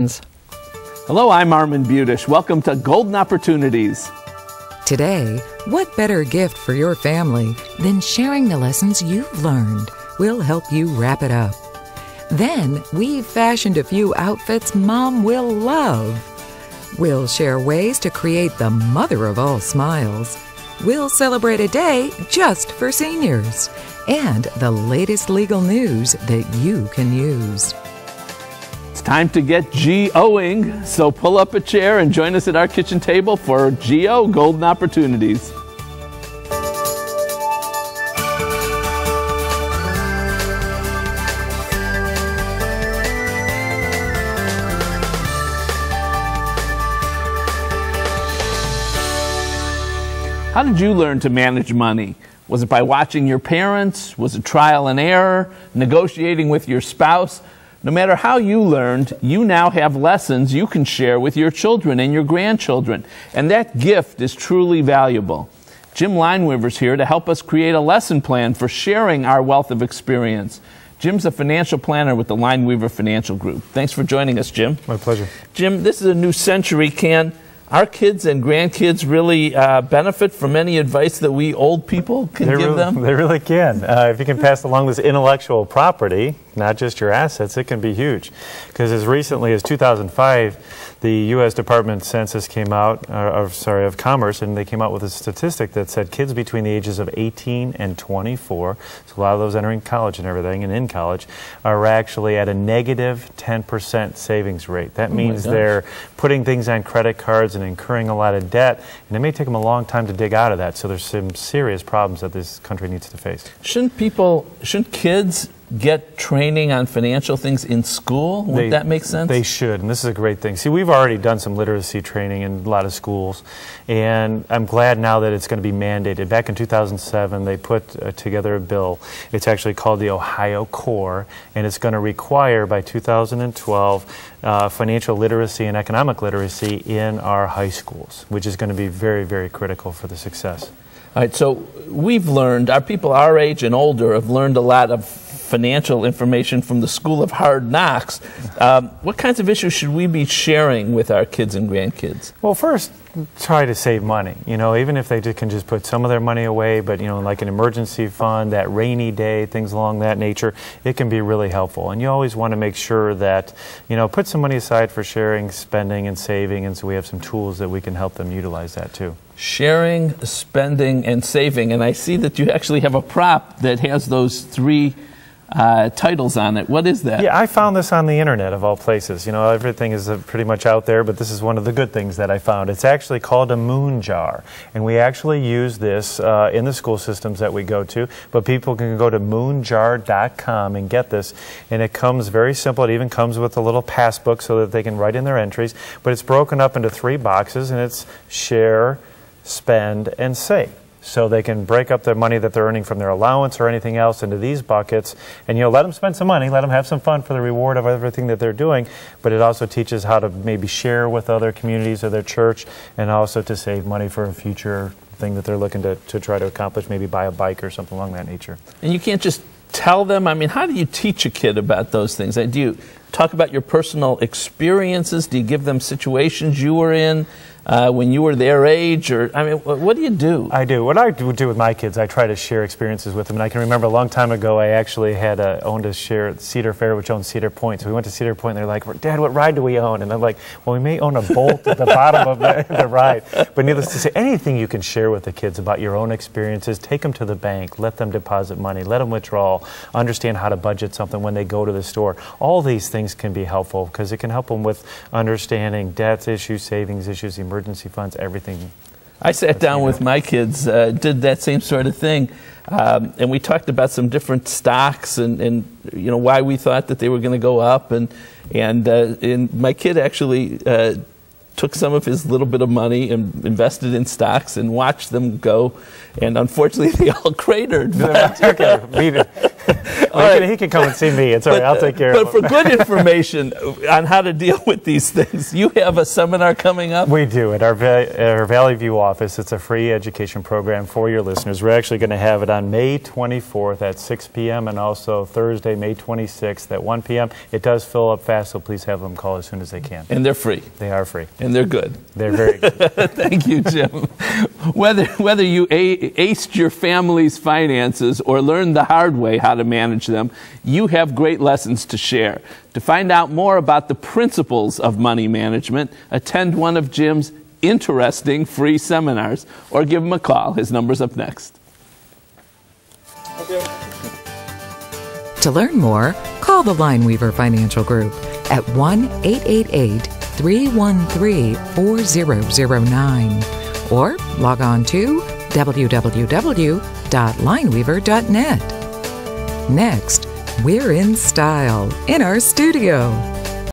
Hello, I'm Armin Budish. Welcome to Golden Opportunities. Today, what better gift for your family than sharing the lessons you've learned? We'll help you wrap it up. Then, we've fashioned a few outfits Mom will love. We'll share ways to create the mother of all smiles. We'll celebrate a day just for seniors. And the latest legal news that you can use. It's time to get G-Oing, so pull up a chair and join us at our kitchen table for G-O Golden Opportunities. How did you learn to manage money? Was it by watching your parents? Was it trial and error? Negotiating with your spouse? No matter how you learned, you now have lessons you can share with your children and your grandchildren. And that gift is truly valuable. Jim Lineweaver's here to help us create a lesson plan for sharing our wealth of experience. Jim's a financial planner with the Lineweaver Financial Group. Thanks for joining us, Jim. My pleasure. Jim, this is a new century. Can our kids and grandkids really benefit from any advice that we old people can give them? They really can. If you can pass along this intellectual property, not just your assets, it can be huge. Because as recently as 2005, the U.S. Department of Census came out, of Commerce, and they came out with a statistic that said kids between the ages of 18 and 24, so a lot of those entering college and everything, and in college, are actually at a negative 10% savings rate. That means they're putting things on credit cards and incurring a lot of debt, and it may take them a long time to dig out of that. So there's some serious problems that this country needs to face. Shouldn't kids get training on financial things in school? Would that make sense? They should, and this is a great thing. See, we've already done some literacy training in a lot of schools, and I'm glad now that it's going to be mandated. Back in 2007, they put together a bill. It's actually called the Ohio Core, and it's going to require by 2012 financial literacy and economic literacy in our high schools, which is going to be very, very critical for the success. All right, so we've learned, our people our age and older have learned a lot of financial information from the School of Hard Knocks. What kinds of issues should we be sharing with our kids and grandkids? Well, first, try to save money. You know, even if they can just put some of their money away, but, you know, like an emergency fund, that rainy day, things along that nature, it can be really helpful. And you always want to make sure that, you know, put some money aside for sharing, spending, and saving, and so we have some tools that we can help them utilize that too. Sharing, spending, and saving. And I see that you actually have a prop that has those three titles on it. What is that? Yeah, I found this on the internet of all places. You know, everything is pretty much out there, but this is one of the good things that I found. It's actually called a moon jar, and we actually use this in the school systems that we go to, but people can go to moonjar.com and get this, and it comes very simple. It even comes with a little passbook so that they can write in their entries, but it's broken up into 3 boxes, and it's share, spend, and save. So they can break up their money that they're earning from their allowance or anything else into these buckets, and, you know, let them spend some money, let them have some fun for the reward of everything that they're doing, but it also teaches how to maybe share with other communities or their church, and also to save money for a future thing that they're looking to try to accomplish, maybe buy a bike or something along that nature. And you can't just tell them, I mean, how do you teach a kid about those things? Do you talk about your personal experiences? Do you give them situations you were in when you were their age? Or, I mean, what do you do? I do. What I would do with my kids, I try to share experiences with them. And I can remember a long time ago, I actually had owned a share at Cedar Fair, which owns Cedar Point. So we went to Cedar Point, and they're like, Dad, what ride do we own? And I'm like, well, we may own a bolt at the bottom of the ride. But needless to say, anything you can share with the kids about your own experiences, take them to the bank, let them deposit money, let them withdraw, understand how to budget something when they go to the store. All these things can be helpful because it can help them with understanding debts issues, savings issues, emergency funds, everything. I sat down with my kids, did that same sort of thing, and we talked about some different stocks and you know, why we thought that they were going to go up, and my kid actually took some of his little bit of money and invested in stocks and watched them go, and unfortunately they all cratered. He can come and see me. It's all right. I'll take care of him. But for good information on how to deal with these things, you have a seminar coming up? We do. At our Valley View office, it's a free education program for your listeners. We're actually going to have it on May 24th at 6 p.m. and also Thursday, May 26th at 1 p.m. It does fill up fast, so please have them call as soon as they can. And they're free. They are free. And they're good. They're very good. Thank you, Jim. Whether you aced your family's finances or learned the hard way how to manage them, you have great lessons to share. To find out more about the principles of money management, attend one of Jim's interesting free seminars or give him a call. His number's up next. Okay. To learn more, call the Lineweaver Financial Group at 1-888-313-4009 or log on to www.lineweaver.net. Next, we're in style in our studio.